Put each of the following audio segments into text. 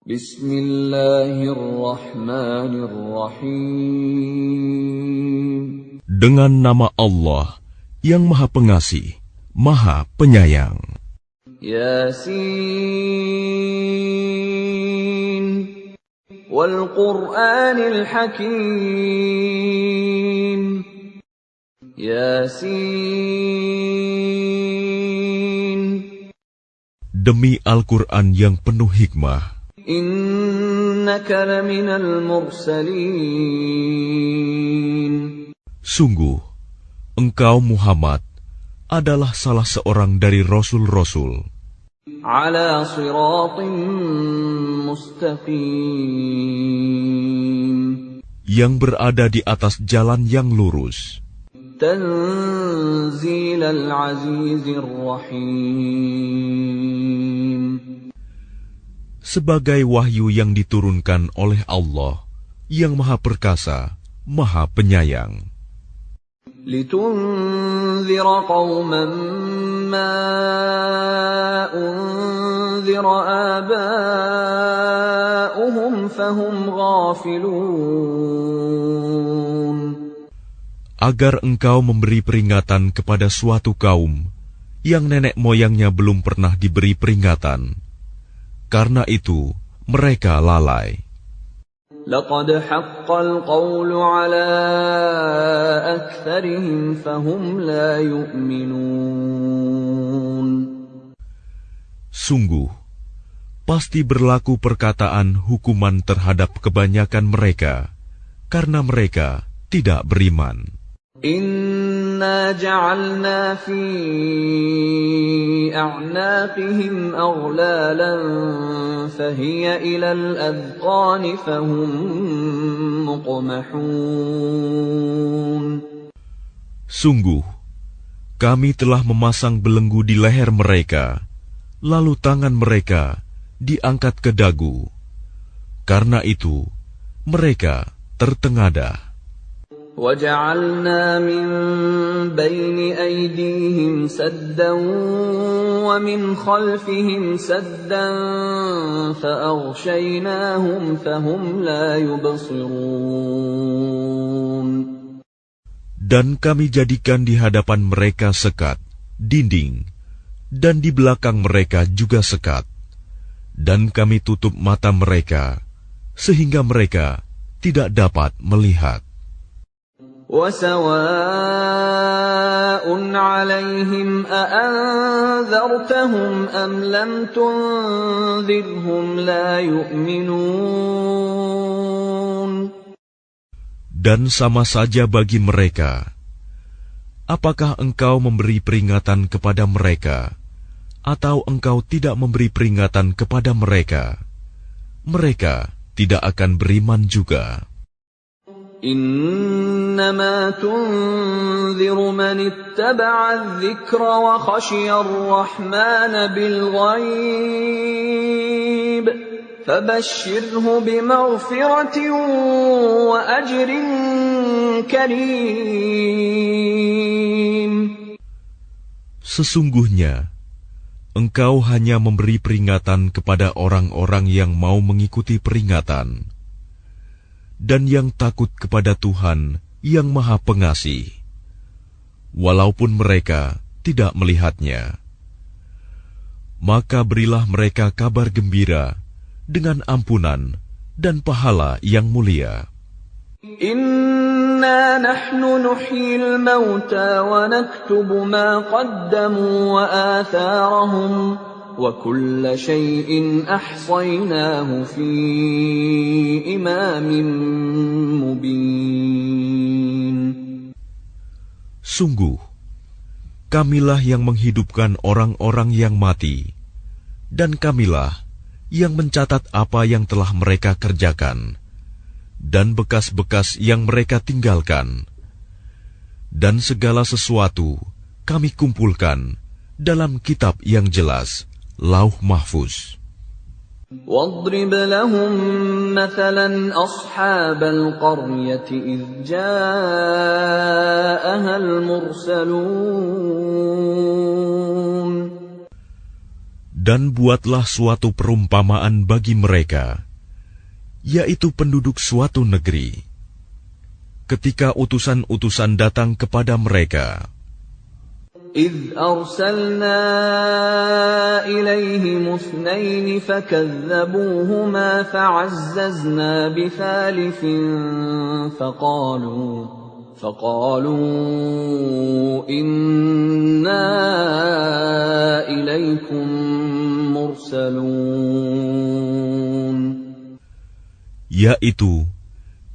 Bismillahirrahmanirrahim. Dengan nama Allah yang Maha Pengasih, Maha Penyayang. Yasin wal Qur'anil Hakim. Yasin. Demi Al-Quran yang penuh hikmah. Innaka laminal mursalin. Sungguh, engkau Muhammad adalah salah seorang dari Rasul-Rasul. Ala siratim mustaqim. Yang berada di atas jalan yang lurus. Tanzilal azizir rahim. Sebagai wahyu yang diturunkan oleh Allah yang Maha Perkasa, Maha Penyayang. Litunzira qauman ma unzira aba'uhum fahum ghafilun. Agar engkau memberi peringatan kepada suatu kaum yang nenek moyangnya belum pernah diberi peringatan. Karena itu, mereka lalai. Laqad haqqal qawlu ala aktsarihim fahum la yu'minun. Sungguh, pasti berlaku perkataan hukuman terhadap kebanyakan mereka, karena mereka tidak beriman. Inna ja'alna fi a'naqihim aghlalan fahiya ilal adqani fahum muqmahun. Sungguh, kami telah memasang belenggu di leher mereka, lalu tangan mereka diangkat ke dagu. Karena itu, mereka tertengadah. وَجَعَلْنَا مِنْ بَيْنِ أَيْدِيهِمْ سَدًّا وَمِنْ خَلْفِهِمْ سَدًّا فَأَغْشَيْنَاهُمْ فَهُمْ لَا يُبْصِرُونَ. Dan kami jadikan di hadapan mereka sekat, dinding, dan di belakang mereka juga sekat. Dan kami tutup mata mereka, sehingga mereka tidak dapat melihat. وَسَوَاءٌ عَلَيْهِمْ أَأَنذَرْتَهُمْ أَمْ لَمْ تُنذِرْهُمْ لَا يُؤْمِنُونَ. Dan sama saja bagi mereka, apakah engkau memberi peringatan kepada mereka, atau engkau tidak memberi peringatan kepada mereka, mereka tidak akan beriman juga. إنما تنذر من اتبع الذكر وخشي الرحمن بالغيب فبشره بمغفرة وأجر كريم. Sesungguhnya, engkau hanya memberi peringatan kepada orang-orang yang mau mengikuti peringatan dan yang takut kepada Tuhan yang Maha Pengasih, walaupun mereka tidak melihatnya. Maka berilah mereka kabar gembira dengan ampunan dan pahala yang mulia. Inna nahnu nuhyil mauta wa naktubu ma qaddamu wa atharahum وَكُلَّ شَيْءٍ أَحْصَيْنَاهُ فِي إِمَامٍ مُبِينٍ. Sungguh, kamilah yang menghidupkan orang-orang yang mati, dan kamilah yang mencatat apa yang telah mereka kerjakan, dan bekas-bekas yang mereka tinggalkan. Dan segala sesuatu kami kumpulkan dalam kitab yang jelas, Lauh Mahfuz. وَاضْرِبْ لَهُمْ مَثَلًا أَصْحَابَ الْقَرْيَةِ إِذْ جَاءَهَا الْمُرْسَلُونَ. Dan buatlah suatu perumpamaan bagi mereka, yaitu penduduk suatu negeri. Ketika utusan-utusan datang kepada mereka, إذ أرسلنا إليهم اثنين فكذبوهما فعززنا بثالث فقالوا إنا إليكم مرسلون. yaitu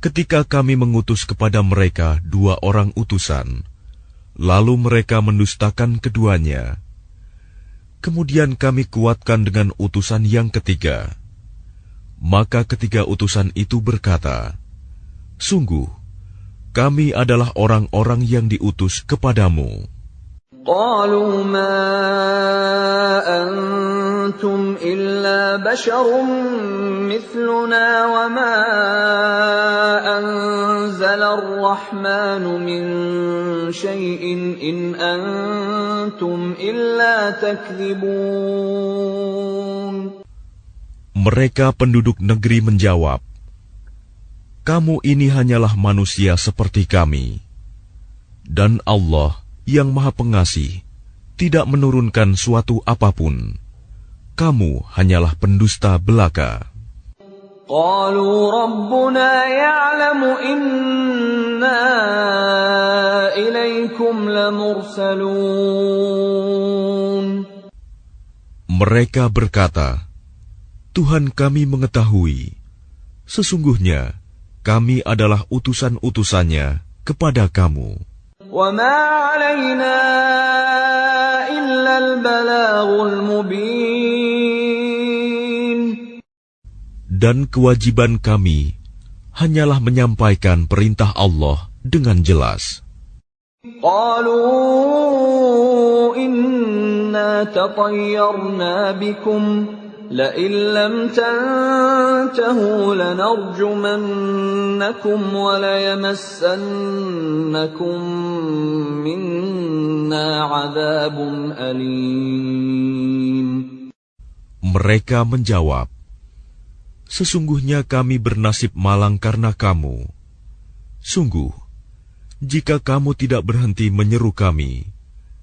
ketika kami mengutus kepada mereka 2 orang utusan, lalu mereka mendustakan keduanya. Kemudian kami kuatkan dengan utusan yang ketiga. Maka ketiga utusan itu berkata, sungguh, kami adalah orang-orang yang diutus kepadamu. قالوا ما أنتم إلا بشر مثلنا وما أنزل الرحمن من شيء إن أنتم إلا تكذبون. Mereka penduduk negeri menjawab, kamu ini hanyalah manusia seperti kami, dan Allah yang Maha Pengasih tidak menurunkan suatu apapun. Kamu hanyalah pendusta belaka. قالوا ربنا يعلم إنا إليكم لمرسلون. Mereka berkata, Tuhan kami mengetahui, sesungguhnya kami adalah utusan-utusannya kepada kamu. وَمَا عَلَيْنَا إِلَّا الْبَلَاغُ الْمُبِينُ. Dan kewajiban kami hanyalah menyampaikan perintah Allah dengan jelas. قَالُوا إِنَّا تَطَيَّرْنَا بِكُمْ لَئِن لَّمْ تَنْتَهُوا لَنَرْجُمَنَّكُمْ وَلَيَمَسَّنَّكُمْ مِنَّا عَذَابٌ أَلِيمٌ. Mereka menjawab, sesungguhnya kami bernasib malang karena kamu. Sungguh, jika kamu tidak berhenti menyeru kami,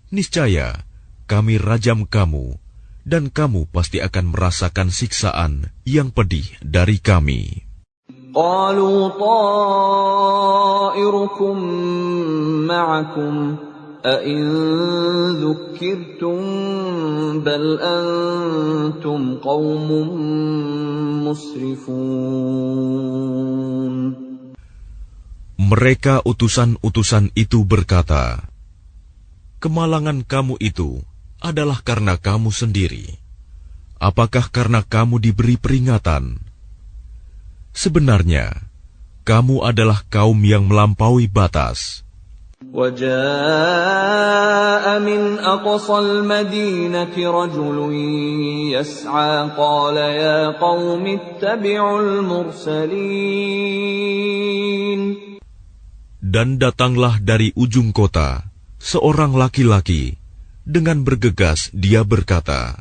niscaya kami rajam kamu, dan kamu pasti akan merasakan siksaan yang pedih dari kami. قالوا طائركم معكم أئن ذكرتم بل أنتم قوم مسرفون. Mereka utusan-utusan itu berkata, kemalangan kamu itu adalah karena kamu sendiri. Apakah karena kamu diberi peringatan? Sebenarnya, kamu adalah kaum yang melampaui batas. وَجَاءَ مِنْ أَقْصَى الْمَدِينَةِ رَجُلٌ يَسْعَى قَالَ يَا قَوْمِ اتَّبِعُوا الْمُرْسَلِينَ. Dan datanglah dari ujung kota seorang laki-laki. Dengan bergegas dia berkata,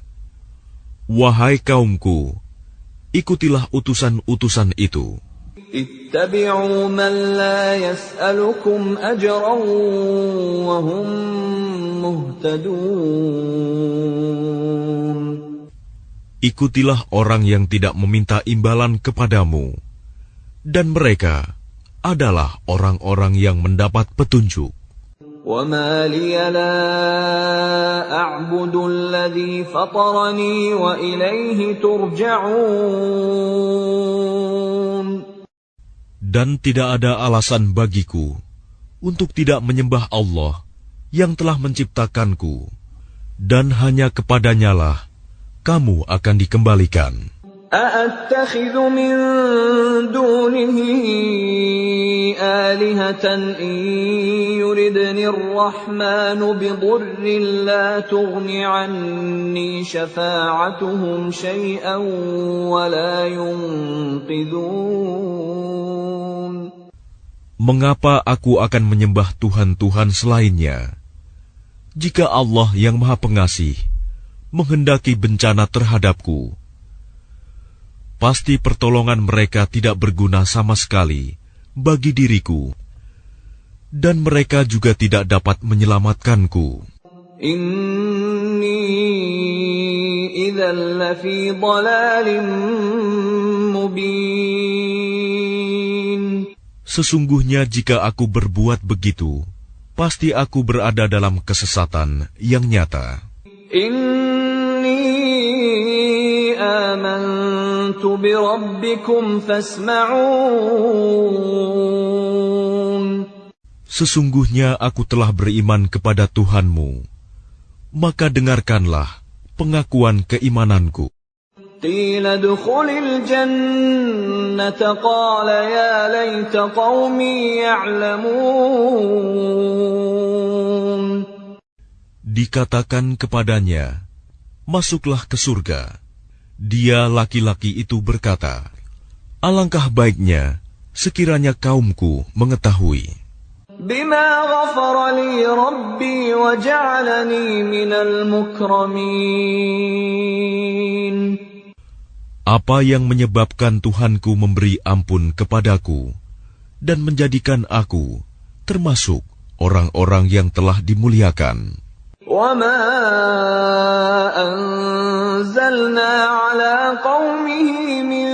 wahai kaumku, ikutilah utusan-utusan itu. Ittabi'u man la yas'alukum ajran wa hum muhtadun. Ikutilah orang yang tidak meminta imbalan kepadamu, dan mereka adalah orang-orang yang mendapat petunjuk. وَمَا لِيَ لَا أَعْبُدُ الَّذِي فَطَرَنِي وَإِلَيْهِ تُرْجَعُونَ. Dan tidak ada alasan bagiku untuk tidak menyembah Allah yang telah menciptakanku, dan hanya kepadanya-lah kamu akan dikembalikan. أَأَتَّخِذُ مِن دُونِهِ آلِهَةً إِن يُرِدْنِ الرَّحْمَنُ بِضُرٍّ لَّا تُغْنِ عَنِّي شَفَاعَتُهُمْ شَيْئًا وَلَا يُنقِذُونَ. Mengapa aku akan menyembah Tuhan-Tuhan selainnya, jika Allah yang Maha Pengasih menghendaki bencana terhadapku, pasti pertolongan mereka tidak berguna sama sekali bagi diriku, dan mereka juga tidak dapat menyelamatkanku. Inni idzan lafi dhalalin mubin. Sesungguhnya jika aku berbuat begitu, pasti aku berada dalam kesesatan yang nyata. Inni amantu bi rabbikum fasma'un. Sesungguhnya aku telah beriman kepada Tuhanmu, maka dengarkanlah pengakuan keimananku. Qila dukhulil jannata qala ya laita qaumi ya'lamun. Dikatakan kepadanya, masuklah ke surga. Dia laki-laki itu berkata, alangkah baiknya sekiranya kaumku mengetahui. Bima ghafara li rabbi wa ja'alani minal mukramin. Apa yang menyebabkan Tuhanku memberi ampun kepadaku dan menjadikan aku termasuk orang-orang yang telah dimuliakan. وَمَا أَنزَلْنَا عَلَىٰ قَوْمِهِ مِن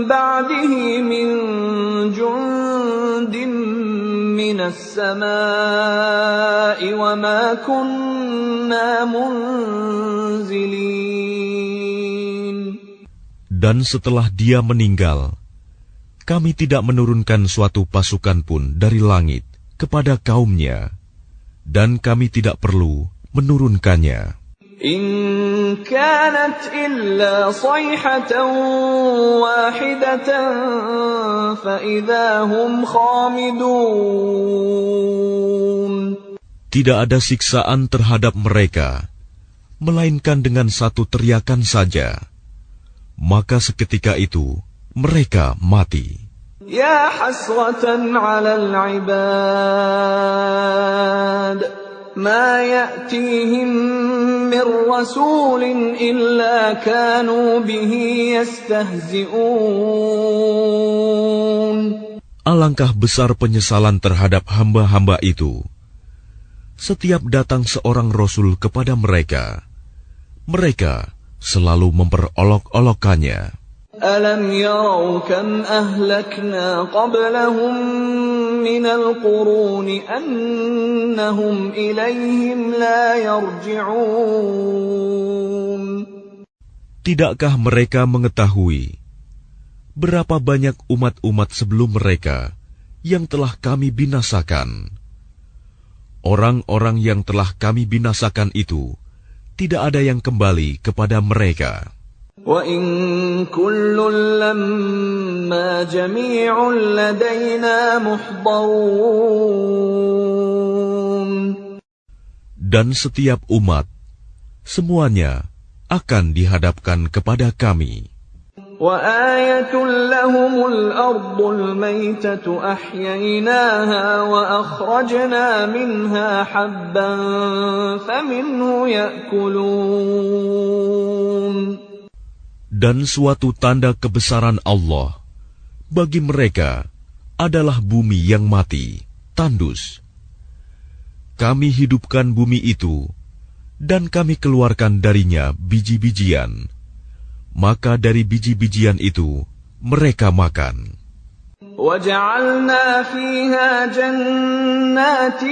بَعْدِهِ مِن جُندٍ مِّنَ السَّمَاءِ وَمَا كُنَّا مُنزِلِينَ. Dan setelah dia meninggal, kami tidak menurunkan suatu pasukan pun dari langit kepada kaumnya, dan kami tidak perlu menurunkannya. In kanat illa sayhatan wahidatan fa idza hum khamidun. Tidak ada siksaan terhadap mereka, melainkan dengan satu teriakan saja. Maka seketika itu mereka mati. Ya hasratan 'alal 'ibad ma ya'tihim min rasulin illa kanu bihi yastahzi'un. Alangkah besar penyesalan terhadap hamba-hamba itu. Setiap datang seorang rasul kepada mereka, mereka selalu memperolok-olokkannya. Alam yarau kam ahlakna qablahum minal quruni annahum ilayhim la yarji'un. Tidakkah mereka mengetahui berapa banyak umat-umat sebelum mereka yang telah kami binasakan? Orang-orang yang telah kami binasakan itu tidak ada yang kembali kepada mereka. Wa in kullun lamma jami'un ladaina muhdarun. Dan setiap umat, semuanya akan dihadapkan kepada kami. Wa ayatun lahumul ardul maytatu ahyaynaha wa akhrajna minha habban faminhu ya'kulun. Dan suatu tanda kebesaran Allah bagi mereka adalah bumi yang mati, tandus. Kami hidupkan bumi itu, dan kami keluarkan darinya biji-bijian. Maka dari biji-bijian itu mereka makan. وَجَعَلْنَا فِيهَا جَنَّاتٍ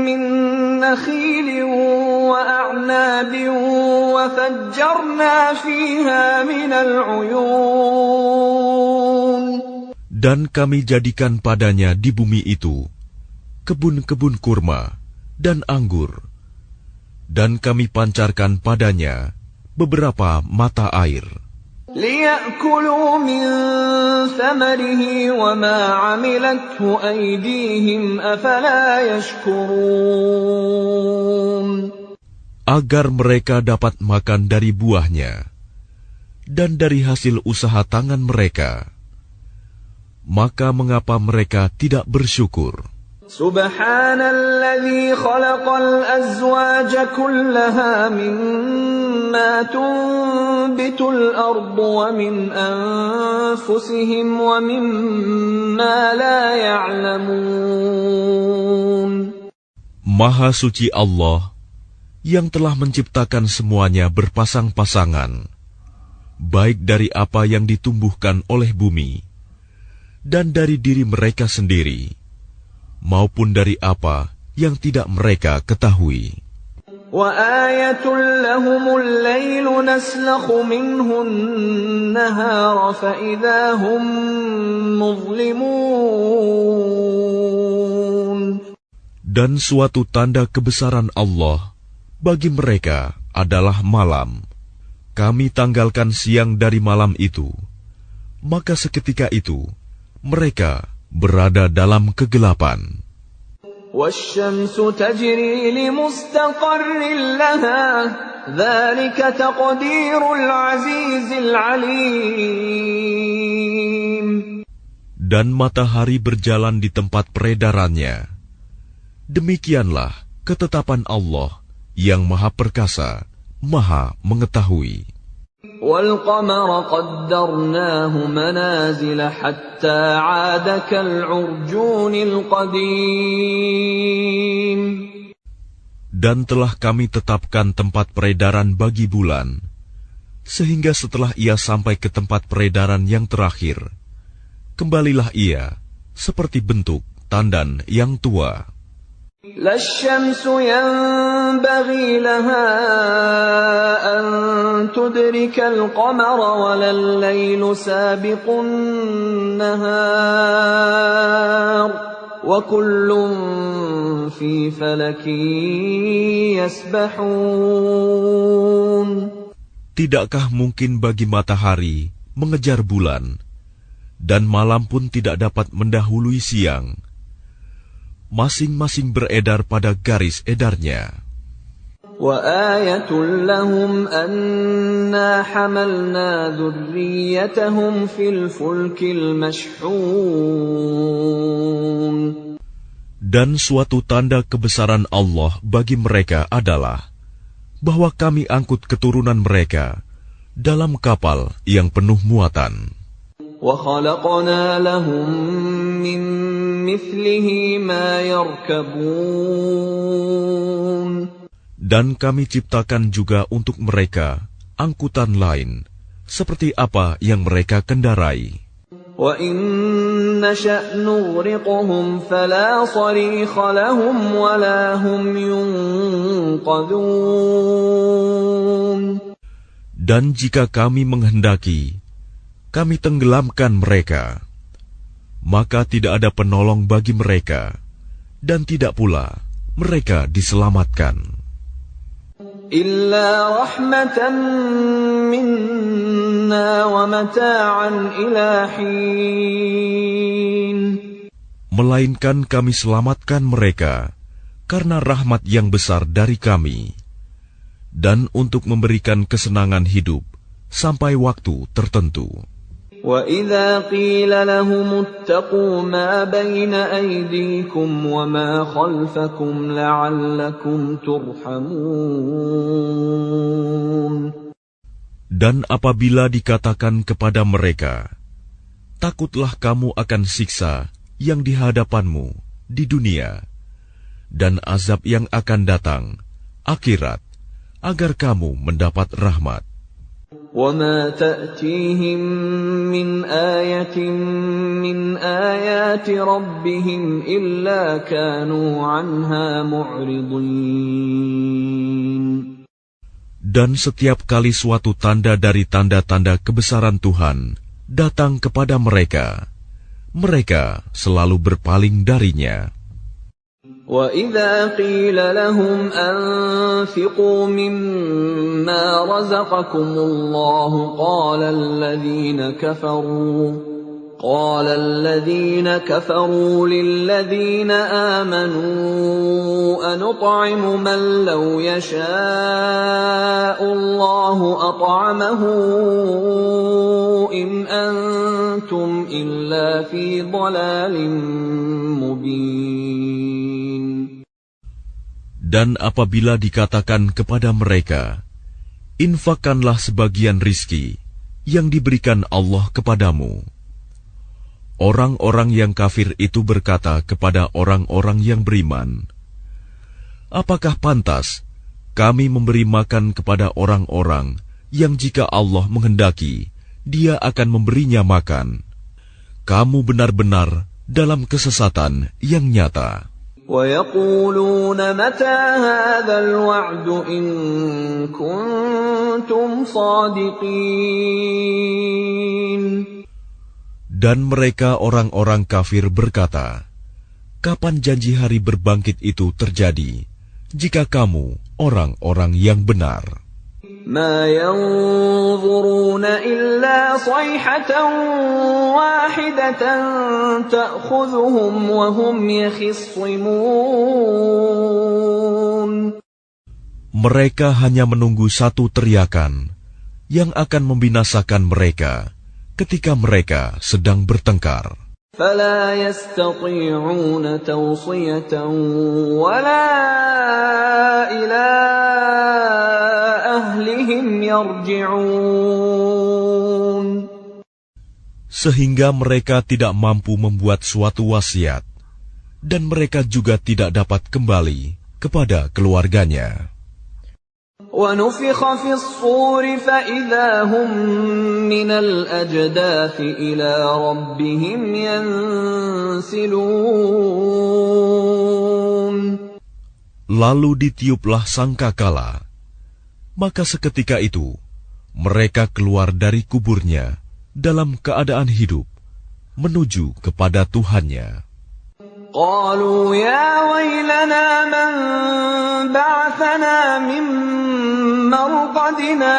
مِّن نَّخِيلٍ وَأَعْنَابٍ وَفَجَّرْنَا فِيهَا مِنَ الْعُيُونِ. Dan kami jadikan padanya di bumi itu kebun-kebun kurma dan anggur, dan kami pancarkan padanya beberapa mata air. لِيَأْكُلُوا مِن ثَمَرِهِ وَمَا عَمِلَتْهُ أَيْدِيهِمْ أَفَلَا يَشْكُرُونَ. Agar mereka dapat makan dari buahnya dan dari hasil usaha tangan mereka. Maka mengapa mereka tidak bersyukur? Subhanalladzi khalaqal azwaja kullaha mimma tunbitul ardu wa min anfusihim wa mimma la ya'lamun. Maha suci Allah yang telah menciptakan semuanya berpasang-pasangan, baik dari apa yang ditumbuhkan oleh bumi dan dari diri mereka sendiri, maupun dari apa yang tidak mereka ketahui. وَآيَةٌ لَهُمُ اللَّيْلُ نَسْلَخُ مِنْهُ النَّهَارَ فَإِذَا هُمْ مُظْلِمُونَ. Dan suatu tanda kebesaran Allah bagi mereka adalah malam. Kami tanggalkan siang dari malam itu, maka seketika itu mereka berada dalam kegelapan. وَالشَّمْسُ تَجْرِي لِمُسْتَقَرٍّ لَهَا ذَلِكَ تَقْدِيرُ الْعَزِيزِ الْعَلِيمِ. Dan matahari berjalan di tempat peredarannya. Demikianlah ketetapan Allah yang Maha Perkasa, Maha Mengetahui. وَالْقَمَرَ قَدَّرْنَاهُ مَنَازِلَ حَتَّى عَادَ كَالْعُرْجُونِ الْقَدِيمِ. Dan telah kami tetapkan tempat peredaran bagi bulan, sehingga setelah ia sampai ke tempat peredaran yang terakhir, kembalilah ia seperti bentuk tandan yang tua. لا الشمس ينبغي لها أن تدرك القمر ولا الليل سابق النهار وكل في فلك يسبحون. Tidakkah mungkin bagi matahari mengejar bulan, dan malam pun tidak dapat mendahului siang? Masing-masing beredar pada garis edarnya. وَآيَةٌ لَهُمْ أَنَّا حَمَلْنَا ذُرِّيَّتَهُمْ فِي الْفُلْكِ الْمَشْحُونِ. Dan suatu tanda kebesaran Allah bagi mereka adalah bahwa kami angkut keturunan mereka dalam kapal yang penuh muatan. وَخَلَقْنَا لَهُم مِّن مِّثْلِهِ مَا يَرْكَبُونَ. Dan kami ciptakan juga untuk mereka angkutan lain, seperti apa yang mereka kendarai. وَإِن نَّشَأْ نُغْرِقْهُمْ فَلَا صَرِيخَ لَهُمْ وَلَا هُمْ يُنقَذُونَ. Dan jika kami menghendaki, kami tenggelamkan mereka, maka tidak ada penolong bagi mereka, dan tidak pula mereka diselamatkan. Illa rahmatan minna wa mata'an ila hin. Melainkan kami selamatkan mereka karena rahmat yang besar dari kami, dan untuk memberikan kesenangan hidup sampai waktu tertentu. وَإِذَا قِيلَ لَهُمُ اتَّقُوا مَا بَيْنَ أَيْدِيكُمْ وَمَا خَلْفَكُمْ لَعَلَّكُمْ تُرْحَمُونَ. Dan apabila dikatakan kepada mereka, takutlah kamu akan siksa yang di hadapanmu di dunia, dan azab yang akan datang, akhirat, agar kamu mendapat rahmat. وَمَا تَأْتِيهِمْ مِنْ آيَةٍ مِنْ آيَاتِ رَبِّهِمْ إِلَّا كَانُوا عَنْهَا مُعْرِضِينَ. Dan setiap kali suatu tanda dari tanda-tanda kebesaran Tuhan datang kepada mereka, mereka selalu berpaling darinya. وَإِذَا قِيلَ لَهُمْ أَنفِقُوا مِمَّا رَزَقَكُمُ اللَّهُ قَالَ الَّذِينَ كَفَرُوا لِلَّذِينَ آمَنُوا أَنُطْعِمُ مَن لَّوْ يَشَاءُ اللَّهُ أَطْعَمَهُ إِنْ أَنتُمْ إِلَّا فِي ضَلَالٍ مُّبِينٍ. Dan apabila dikatakan kepada mereka, infakkanlah sebagian rizki yang diberikan Allah kepadamu. Orang-orang yang kafir itu berkata kepada orang-orang yang beriman, apakah pantas kami memberi makan kepada orang-orang yang jika Allah menghendaki, Dia akan memberinya makan? Kamu benar-benar dalam kesesatan yang nyata. وَيَقُولُونَ مَتَى هَذَا الْوَعْدُ إِن كُنتُمْ صَادِقِينَ. Dan mereka orang-orang kafir berkata, kapan janji hari berbangkit itu terjadi, jika kamu orang-orang yang benar? مَا يَنظُرُونَ إِلَّا صَيْحَةً وَاحِدَةً تَأْخُذُهُمْ وَهُمْ يَخِصِّمُونَ. Mereka hanya menunggu satu teriakan yang akan membinasakan mereka ketika mereka sedang bertengkar. فَلَا يَسْتَطِيعُونَ تَوْصِيَةً وَلَا إِلَىٰ أَهْلِهِمْ يَرْجِعُونَ. Sehingga mereka tidak mampu membuat suatu wasiat, dan mereka juga tidak dapat kembali kepada keluarganya. وَنُفِخَ فِي الصُّورِ فَإِذَا هُم مِّنَ الْأَجْدَاثِ إِلَىٰ رَبِّهِمْ يَنسِلُونَ. Lalu ditiuplah sangkakala, maka seketika itu mereka keluar dari kuburnya dalam keadaan hidup menuju kepada Tuhannya. قالوا يا ويلنا من بعثنا من مرقدنا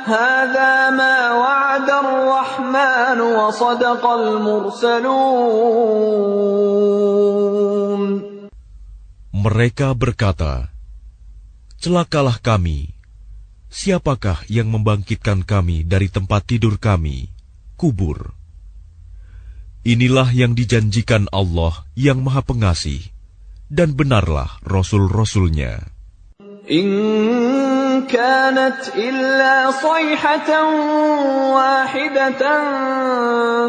هذا ما وعد الرحمن وصدق المرسلون. Mereka berkata, celakalah kami. Siapakah yang membangkitkan kami dari tempat tidur kami, kubur? Inilah yang dijanjikan Allah yang Maha Pengasih, dan benarlah Rasul-Rasulnya. إن كانت إلا صيحة واحدة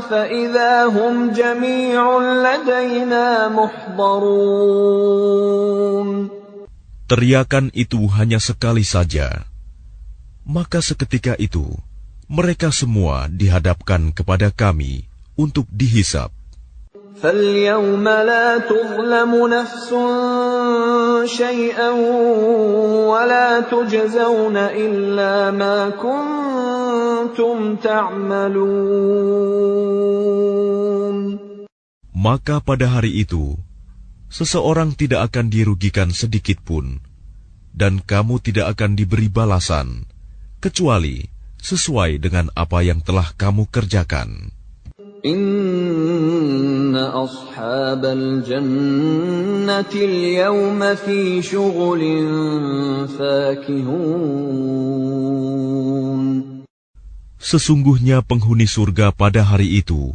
فإذا هم جميع لدينا محضرون. Teriakan itu hanya sekali saja, maka seketika itu mereka semua dihadapkan kepada kami untuk dihisab. فَالْيَوْمَ لَا تُظْلَمُ نَفْسٌ شَيْئًا وَلَا تُجْزَوْنَ إِلَّا مَا كُنتُمْ تَعْمَلُونَ. Maka pada hari itu, seseorang tidak akan dirugikan sedikit pun, dan kamu tidak akan diberi balasan, kecuali sesuai dengan apa yang telah kamu kerjakan. Inna ashabal jannati al-yawma fi syughulin fakihun. Sesungguhnya penghuni surga pada hari itu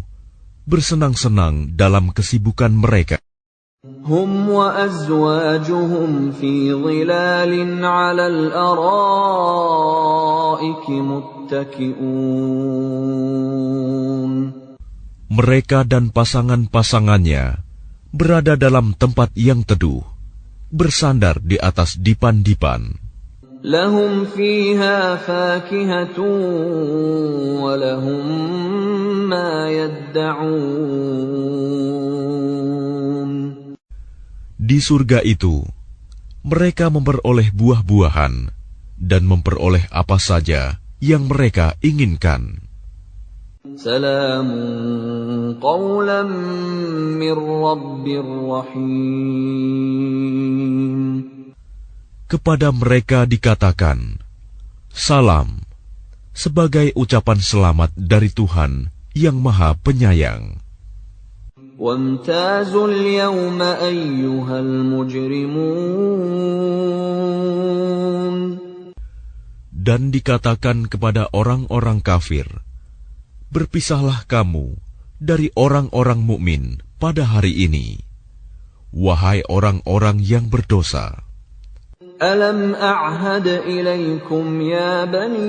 bersenang-senang dalam kesibukan mereka. Hum wa azwajuhum fi dhilalin 'alal araiki muttaki'un. Mereka dan pasangan-pasangannya berada dalam tempat yang teduh, bersandar di atas dipan-dipan. Lahum fiha fakihatun wa lahum ma yadda'un. Di surga itu, mereka memperoleh buah-buahan dan memperoleh apa saja yang mereka inginkan. Salamun qawlan min Rabbir Rahim. Kepada mereka dikatakan, salam, sebagai ucapan selamat dari Tuhan yang Maha Penyayang. Wamtazul yawma ayyuhal mujrimun. Dan dikatakan kepada orang-orang kafir, berpisahlah kamu dari orang-orang mukmin pada hari ini, wahai orang-orang yang berdosa. ألم أعهد إليكم يا بني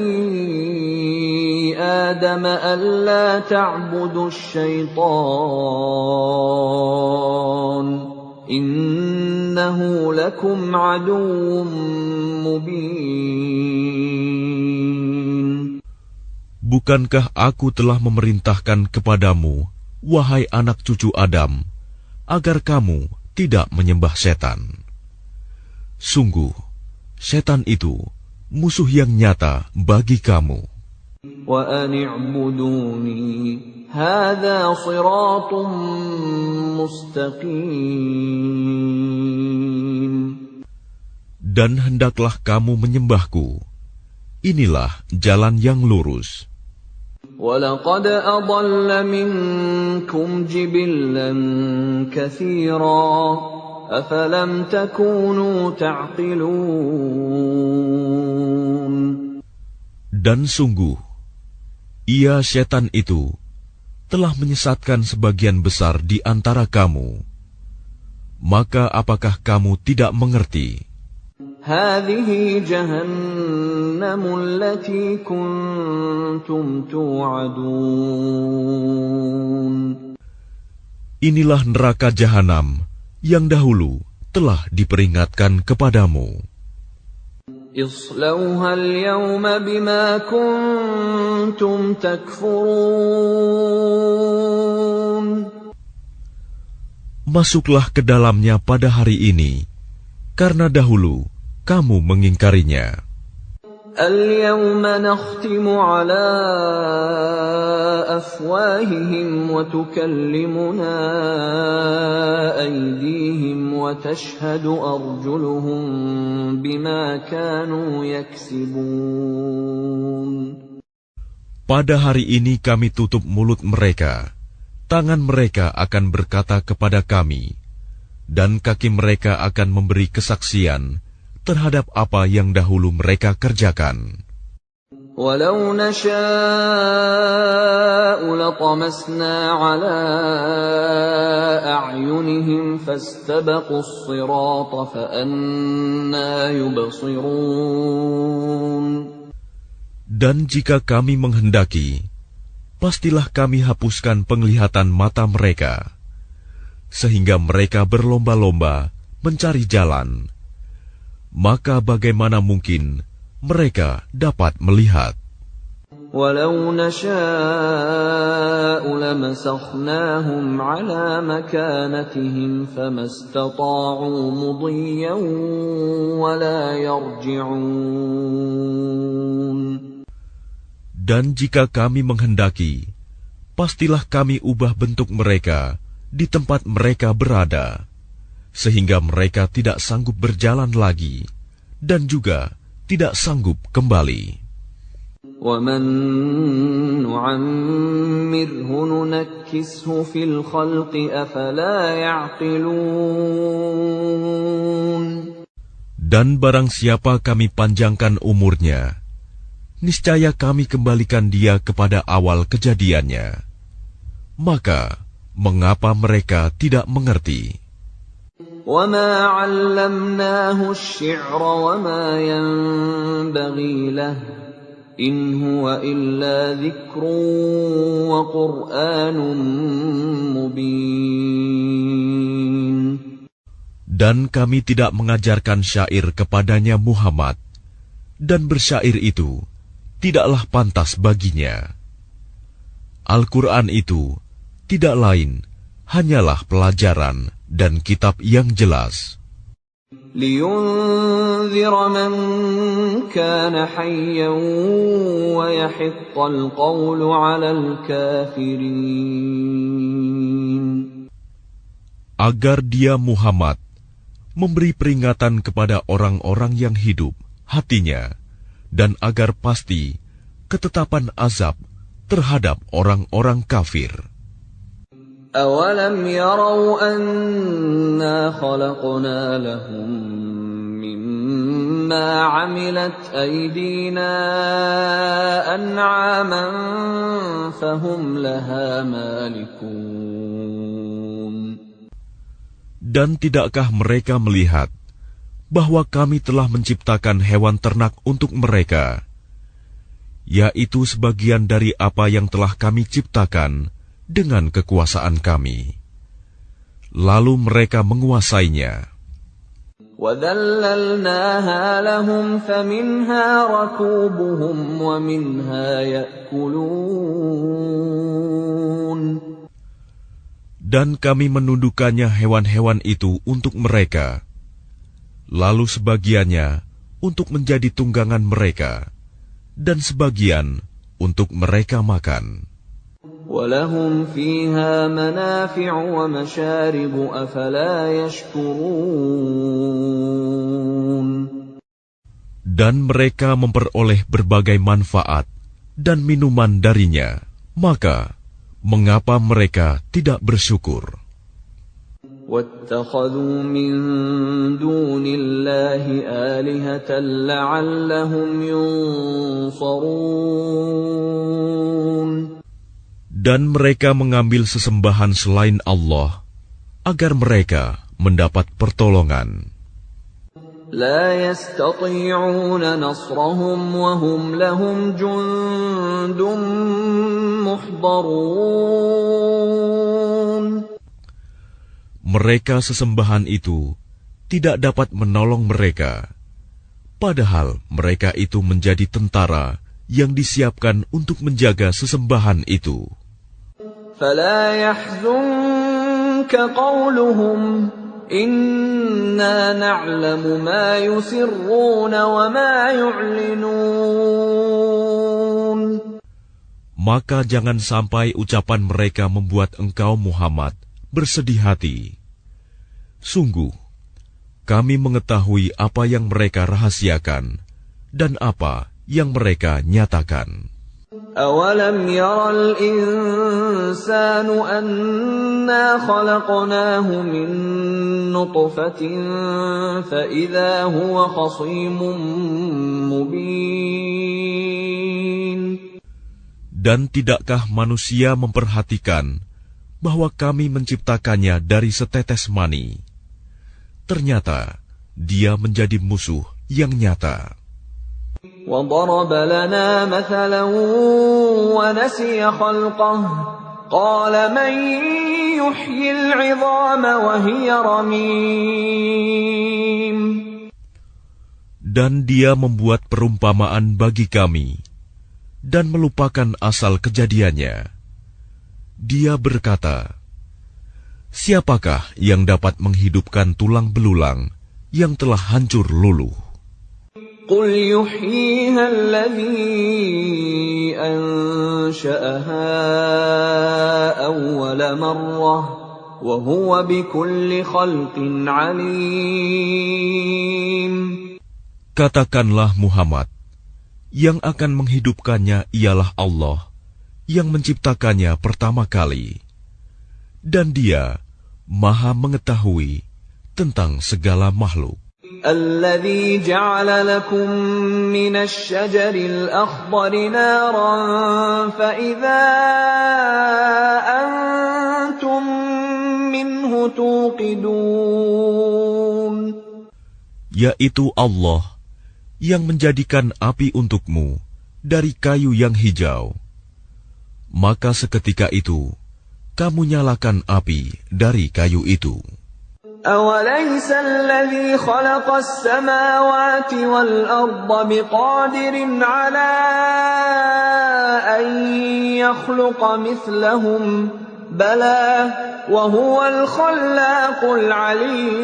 آدم ألا تعبدوا الشيطان إنه لكم عدو مبين. Bukankah aku telah memerintahkan kepadamu, wahai anak cucu Adam, agar kamu tidak menyembah setan? Sungguh, setan itu musuh yang nyata bagi kamu. وَأَنِ اعْبُدُونِي هَذَا صِرَاطٌ مُسْتَقِيمٌ. Dan hendaklah kamu menyembahku. Inilah jalan yang lurus. وَلَقَدْ أَضَلَّ مِنكُمْ جِبِلًّا كَثِيرًا أَفَلَمْ تَكُونُوا تَعْقِلُونَ. Dan sungguh, ia setan itu telah menyesatkan sebagian besar di antara kamu. Maka apakah kamu tidak mengerti? هَذِهِ جَهَنَّمُ الَّتِي كُنتُمْ تُوعَدُونَ. Inilah neraka jahanam yang dahulu telah diperingatkan kepadamu. اصْلَوْهَا الْيَوْمَ بِمَا كُنتُمْ تَكْفُرُونَ. Masuklah ke dalamnya pada hari ini, karena dahulu kamu mengingkarinya. الْيَوْمَ نَخْتِمُ عَلَى أَفْوَاهِهِمْ وَتُكَلِّمُنَا أَيْدِيهِمْ وَتَشْهَدُ أَرْجُلُهُم بِمَا كَانُوا يَكْسِبُونَ. Pada hari ini kami tutup mulut mereka, tangan mereka akan berkata kepada kami, dan kaki mereka akan memberi kesaksian terhadap apa yang dahulu mereka kerjakan. وَلَوْ نَشَاءُ لَطَمَسْنَا عَلَى أَعْيُنِهِمْ فَاسْتَبَقُوا الصِّرَاطَ فَأَنَّىٰ يُبْصِرُونَ. Dan jika kami menghendaki, pastilah kami hapuskan penglihatan mata mereka, sehingga mereka berlomba-lomba mencari jalan. Maka bagaimana mungkin mereka dapat melihat? وَلَوْ نَشَاءُ لَمَسَخْنَاهُمْ عَلَى مَكَانَتِهِمْ فَمَا اسْتَطَاعُوا مُضِيًّا وَلَا يَرْجِعُونَ. Dan jika kami menghendaki, pastilah kami ubah bentuk mereka di tempat mereka berada, sehingga mereka tidak sanggup berjalan lagi, dan juga tidak sanggup kembali. وَمَن نُّعَمِّرْهُ نُنَكِّسْهُ فِي الْخَلْقِ أَفَلَا يَعْقِلُونَ. Dan barang siapa kami panjangkan umurnya, niscaya kami kembalikan dia kepada awal kejadiannya. Maka, mengapa mereka tidak mengerti? وَمَا عَلَّمْنَاهُ الشِّعْرَ وَمَا يَنبَغِي لَهُ إِنْ هُوَ إِلَّا ذِكْرٌ وَقُرْآنٌ مُبِينٌ. Dan kami tidak mengajarkan syair kepadanya Muhammad, dan bersyair itu tidaklah pantas baginya. Al-Quran itu tidak lain hanyalah pelajaran dan kitab yang jelas. لِيُنذِرَ مَن كَانَ حَيًّا وَيَحِقَّ الْقَوْلُ عَلَى الْكَافِرِينَ. Agar dia Muhammad memberi peringatan kepada orang-orang yang hidup hatinya, dan agar pasti ketetapan azab terhadap orang-orang kafir. أَوَلَمْ يَرَوْا أَنَّا خَلَقْنَا لَهُم مِّمَّا عَمِلَتْ أَيْدِينَا أَنْعَامًا فَهُمْ لَهَا مَالِكُونَ. Dan tidakkah mereka melihat bahwa kami telah menciptakan hewan ternak untuk mereka, yaitu sebagian dari apa yang telah kami ciptakan dengan kekuasaan kami. Lalu mereka menguasainya. وَذَلَّلْنَاهَا لَهُمْ فَمِنْهَا رَكُوبُهُمْ وَمِنْهَا يَأْكُلُونَ. Dan kami menundukkannya hewan-hewan itu untuk mereka, lalu sebagiannya untuk menjadi tunggangan mereka, dan sebagian untuk mereka makan. وَلَهُمْ فِيهَا مَنَافِعُ وَمَشَارِبُ أَفَلَا يَشْكُرُونَ. Dan mereka memperoleh berbagai manfaat dan minuman darinya, maka mengapa mereka tidak bersyukur? وَاتَّخَذُوا مِن دُونِ اللَّهِ آلِهَةً لَّعَلَّهُمْ يُنصَرُونَ. Dan mereka mengambil sesembahan selain Allah agar mereka mendapat pertolongan. لا يستطيعون نصرهم وهم لهم جند محضرون. Mereka sesembahan itu tidak dapat menolong mereka, padahal mereka itu menjadi tentara yang disiapkan untuk menjaga sesembahan itu. فلا يحزنك قولهم إنا نعلم ما يسرون وما يعلنون. Maka jangan sampai ucapan mereka membuat engkau Muhammad bersedih hati. Sungguh, kami mengetahui apa yang mereka rahasiakan dan apa yang mereka nyatakan. أَوَلَمْ يَرَ الْإِنسَانُ أَنَّا خَلَقْنَاهُ مِن نُّطْفَةٍ فَإِذَا هُوَ خَصِيمٌ مُّبِينٌ. Dan tidakkah manusia memperhatikan bahwa kami menciptakannya dari setetes mani? Ternyata dia menjadi musuh yang nyata. وَضَرَبَ لَنَا مَثَلًا وَنَسِيَ خَلْقَهُ قَالَ مَن يُحْيِي الْعِظَامَ وَهِيَ رَمِيمٌ. Dan dia membuat perumpamaan bagi kami dan melupakan asal kejadiannya. Dia berkata, siapakah yang dapat menghidupkan tulang belulang yang telah hancur luluh? قُلْ يُحْيِيهَا الَّذِي أَنشَأَهَا أَوَّلَ مَرَّةٍ وَهُوَ بِكُلِّ خَلْقٍ عَلِيمٌ. Katakanlah Muhammad, yang akan menghidupkannya ialah Allah yang menciptakannya pertama kali, dan Dia Maha mengetahui tentang segala makhluk. الذي جعل لكم من الشجر الأخضر نارا فإذا أنتم منه توقدون. Yaitu Allah yang menjadikan api untukmu dari kayu yang hijau. Maka seketika itu kamu nyalakan api dari kayu itu. أَوَلَيْسَ الَّذِي خَلَقَ السَّمَاوَاتِ وَالْأَرْضَ بِقَادِرٍ عَلَىٰ أَن يَخْلُقَ مِثْلَهُم بَلَىٰ وَهُوَ الْخَلَّاقُ الْعَلِيمُ.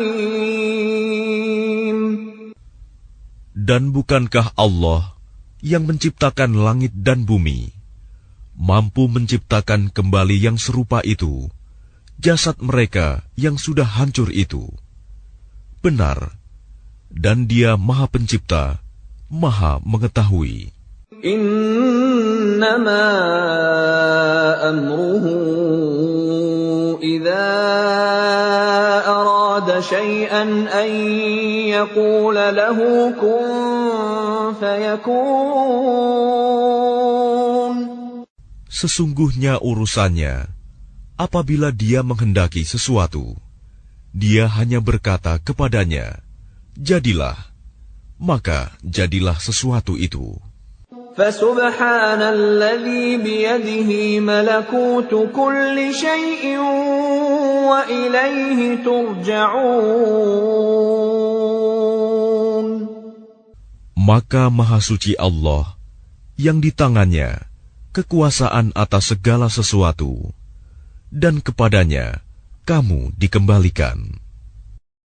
Dan bukankah Allah yang menciptakan langit dan bumi mampu menciptakan kembali yang serupa itu, jasad mereka yang sudah hancur itu? Benar, dan Dia Maha Pencipta, Maha Mengetahui. Innama amruhu idza arada syai'an an yaqula lahu kun fayakun. Sesungguhnya urusannya, apabila Dia menghendaki sesuatu, Dia hanya berkata kepadanya, jadilah, maka jadilah sesuatu itu. فسبحان الذي بيده ملكوت كل شيء وإليه ترجعون. Maka Maha Suci Allah yang di tangannya kekuasaan atas segala sesuatu, dan kepadanya kamu dikembalikan.